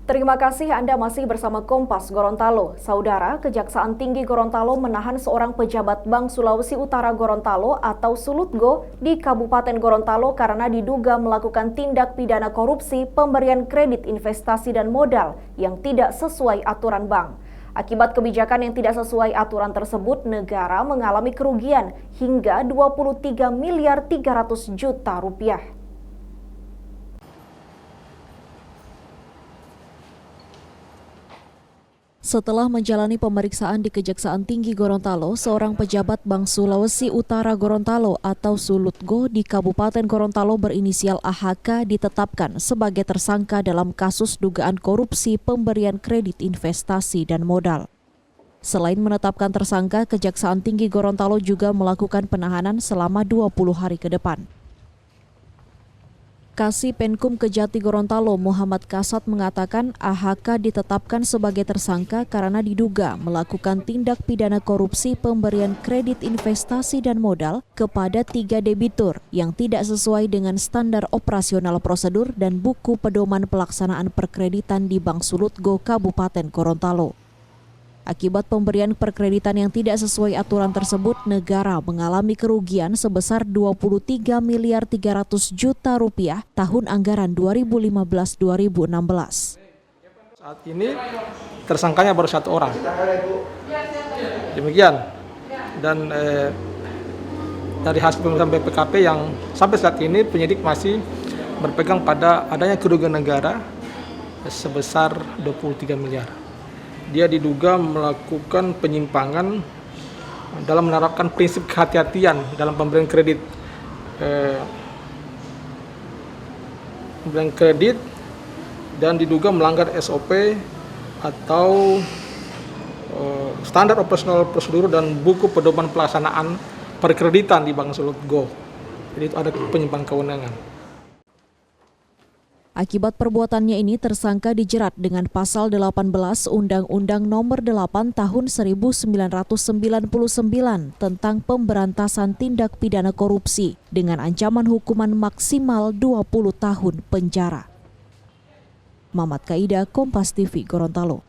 Terima kasih Anda masih bersama Kompas Gorontalo. Saudara, Kejaksaan Tinggi Gorontalo menahan seorang pejabat Bank Sulawesi Utara Gorontalo atau Sulutgo di Kabupaten Gorontalo karena diduga melakukan tindak pidana korupsi pemberian kredit investasi dan modal yang tidak sesuai aturan bank. Akibat kebijakan yang tidak sesuai aturan tersebut, negara mengalami kerugian hingga 23 miliar 300 juta rupiah. Setelah menjalani pemeriksaan di Kejaksaan Tinggi Gorontalo, seorang pejabat Bank Sulawesi Utara Gorontalo atau Sulutgo di Kabupaten Gorontalo berinisial AHK ditetapkan sebagai tersangka dalam kasus dugaan korupsi pemberian kredit investasi dan modal. Selain menetapkan tersangka, Kejaksaan Tinggi Gorontalo juga melakukan penahanan selama 20 hari ke depan. Kasih-Penkum Kejati Gorontalo Muhammad Kasat mengatakan AHK ditetapkan sebagai tersangka karena diduga melakukan tindak pidana korupsi pemberian kredit investasi dan modal kepada 3 debitur yang tidak sesuai dengan standar operasional prosedur dan buku pedoman pelaksanaan perkreditan di Bank Sulutgo Kabupaten Gorontalo. Akibat pemberian perkreditan yang tidak sesuai aturan tersebut, negara mengalami kerugian sebesar 23 miliar 300 juta rupiah tahun anggaran 2015-2016. Saat ini tersangkanya baru 1 orang. Demikian. Dan dari hasil pemeriksaan BPKP yang sampai saat ini penyidik masih berpegang pada adanya kerugian negara sebesar 23 miliar. Dia diduga melakukan penyimpangan dalam menerapkan prinsip kehati-hatian dalam pemberian kredit. Pemberian kredit dan diduga melanggar SOP atau standar operasional prosedur dan buku pedoman pelaksanaan perkreditan di Bank Sulutgo. Jadi itu ada penyimpangan kewenangan. Akibat perbuatannya ini, tersangka dijerat dengan pasal 18 Undang-Undang Nomor 8 Tahun 1999 tentang pemberantasan tindak pidana korupsi dengan ancaman hukuman maksimal 20 tahun penjara. Mamat Kaida, Kompas TV, Gorontalo.